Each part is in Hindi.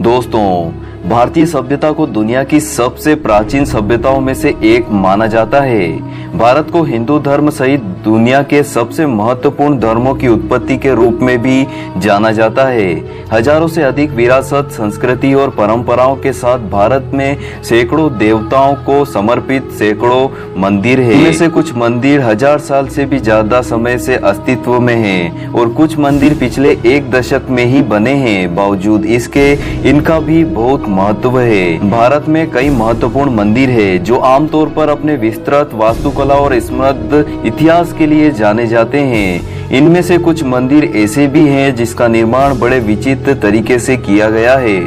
दोस्तों, भारतीय सभ्यता को दुनिया की सबसे प्राचीन सभ्यताओं में से एक माना जाता है। भारत को हिंदू धर्म सहित दुनिया के सबसे महत्वपूर्ण धर्मों की उत्पत्ति के रूप में भी जाना जाता है। हजारों से अधिक विरासत, संस्कृति और परंपराओं के साथ भारत में सैकड़ों देवताओं को समर्पित सैकड़ों मंदिर है। इनमें से कुछ मंदिर 1000 साल से भी ज्यादा समय से अस्तित्व में हैं और कुछ मंदिर पिछले 1 दशक में ही बने हैं। बावजूद इसके इनका भी बहुत महत्व है। भारत में कई महत्वपूर्ण मंदिर है जो आमतौर पर अपने विस्तृत वास्तुकला और समृद्ध इतिहास के लिए जाने जाते हैं। इनमें से कुछ मंदिर ऐसे भी हैं जिसका निर्माण बड़े विचित्र तरीके से किया गया है।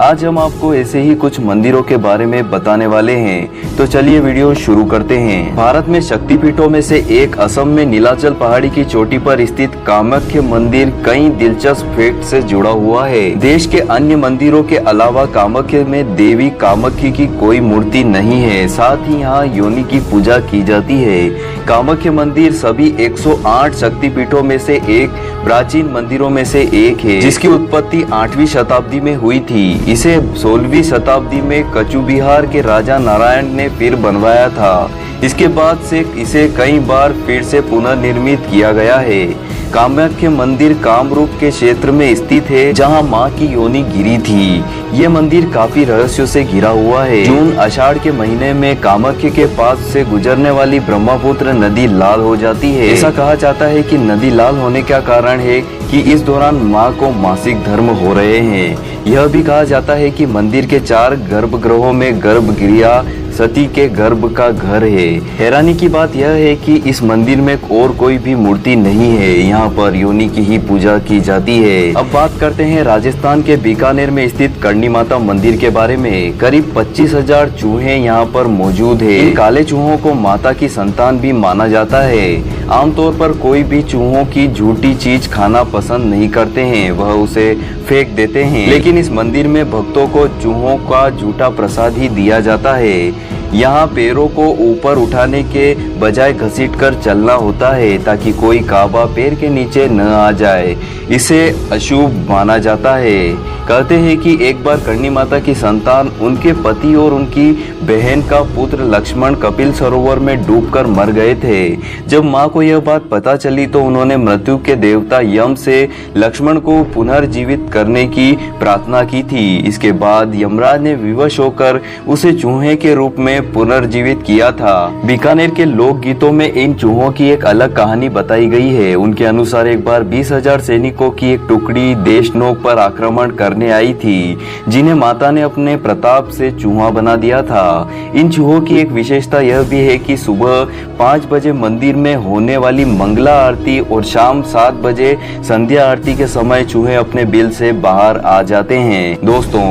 आज हम आपको ऐसे ही कुछ मंदिरों के बारे में बताने वाले हैं, तो चलिए वीडियो शुरू करते हैं। भारत में शक्तिपीठों में से एक असम में नीलाचल पहाड़ी की चोटी पर स्थित कामाख्य मंदिर कई दिलचस्प फैक्ट से जुड़ा हुआ है। देश के अन्य मंदिरों के अलावा कामाख्य में देवी कामाख्य की कोई मूर्ति नहीं है। साथ ही यहाँ योनि की पूजा की जाती है। कामाख्य मंदिर सभी 108 शक्तिपीठों में से एक प्राचीन मंदिरों में से एक है, जिसकी उत्पत्ति 8वीं शताब्दी में हुई थी। इसे 16वीं शताब्दी में कचूबिहार के राजा नारायण ने फिर बनवाया था। इसके बाद से इसे कई बार फिर से पुनर्निर्मित किया गया है। कामाख्य मंदिर कामरूप के क्षेत्र में स्थित है, जहां मां की योनि गिरी थी। ये मंदिर काफी रहस्यों से घिरा हुआ है। जून आषाढ़ के महीने में कामाख्य के पास से गुजरने वाली ब्रह्मपुत्र नदी लाल हो जाती है। ऐसा कहा जाता है कि नदी लाल होने का कारण है कि इस दौरान मां को मासिक धर्म हो रहे हैं। यह भी कहा जाता है कि मंदिर के 4 गर्भगृहों में गर्भगृह सती के गर्भ का घर है। हैरानी की बात यह है कि इस मंदिर में और कोई भी मूर्ति नहीं है। यहाँ पर योनि की ही पूजा की जाती है। अब बात करते हैं राजस्थान के बीकानेर में स्थित करणी माता मंदिर के बारे में। करीब 25,000 चूहे यहाँ पर मौजूद है। इन काले चूहों को माता की संतान भी माना जाता है। आमतौर पर कोई भी चूहों की झूठी चीज खाना पसंद नहीं करते हैं, वह उसे फेंक देते हैं। लेकिन इस मंदिर में भक्तों को चूहों का झूठा प्रसाद ही दिया जाता है। यहाँ पैरों को ऊपर उठाने के बजाय घसीटकर चलना होता है ताकि कोई काबा पैर के नीचे न आ जाए। इसे अशुभ माना जाता है। कहते हैं कि एक बार करणी माता की संतान उनके पति और उनकी बहन का पुत्र लक्ष्मण कपिल सरोवर में डूबकर मर गए थे। जब मां को यह बात पता चली तो उन्होंने मृत्यु के देवता यम से लक्ष्मण को पुनर्जीवित करने की प्रार्थना की थी। इसके बाद यमराज ने विवश होकर उसे चूहे के रूप में पुनर्जीवित किया था। बीकानेर के लोक गीतों में इन चूहों की एक अलग कहानी बताई गई है। उनके अनुसार एक बार 20,000 सैनिकों की एक टुकड़ी देशनोक पर आक्रमण करने आई थी, जिन्हें माता ने अपने प्रताप से चूहा बना दिया था। इन चूहों की एक विशेषता यह भी है कि सुबह 5 बजे मंदिर में होने वाली मंगला आरती और शाम 7 बजे संध्या आरती के समय चूहे अपने बिल से बाहर आ जाते हैं। दोस्तों,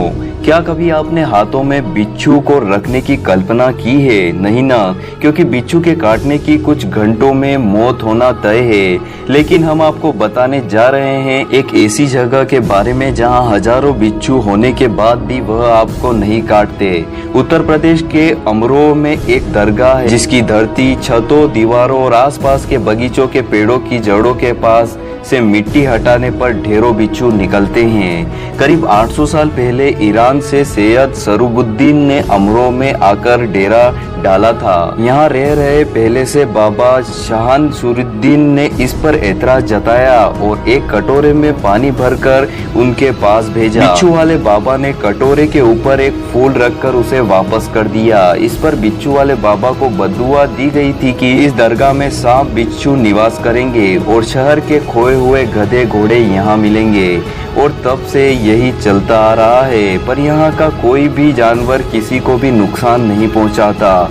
क्या कभी आपने हाथों में बिच्छू को रखने की कल्पना की है? नहीं ना, क्योंकि बिच्छू के काटने की कुछ घंटों में मौत होना तय है। लेकिन हम आपको बताने जा रहे हैं एक ऐसी जगह के बारे में जहां हजारों बिच्छू होने के बाद भी वह आपको नहीं काटते। उत्तर प्रदेश के अमरोह में एक दरगाह है, जिसकी धरती, छतों, दीवारों और आसपास के बगीचों के पेड़ों की जड़ों के पास से मिट्टी हटाने पर ढेरों बिच्छू निकलते हैं। करीब 800 साल पहले ईरान से सैयद सरूबुद्दीन ने अमरोह में आकर डेरा डाला था। यहाँ रह रहे पहले से बाबा शहानसूरुद्दीन ने इस पर एतराज जताया और एक कटोरे में पानी भरकर उनके पास भेजा। बिच्छू वाले बाबा ने कटोरे के ऊपर एक फूल रखकर उसे वापस कर दिया। इस पर बिच्छू वाले बाबा को बद्दुआ दी गई थी कि इस दरगाह में सांप बिच्छू निवास करेंगे और शहर के खोए हुए गधे घोड़े यहाँ मिलेंगे। और तब से यही चलता आ रहा है, पर यहाँ का कोई भी जानवर किसी को भी नुकसान नहीं पहुँचाता।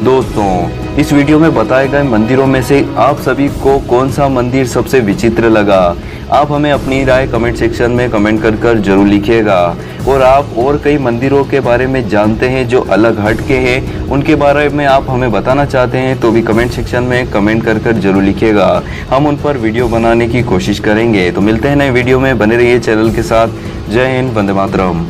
दोस्तों, इस वीडियो में बताए गए मंदिरों में से आप सभी को कौन सा मंदिर सबसे विचित्र लगा? आप हमें अपनी राय कमेंट सेक्शन में कमेंट कर जरूर लिखिएगा। और आप और कई मंदिरों के बारे में जानते हैं जो अलग हट के हैं, उनके बारे में आप हमें बताना चाहते हैं तो भी कमेंट सेक्शन में कमेंट कर जरूर लिखिएगा। हम उन पर वीडियो बनाने की कोशिश करेंगे। तो मिलते हैं नए वीडियो में, बने रहिए चैनल के साथ। जय हिंद, वंदे मातरम।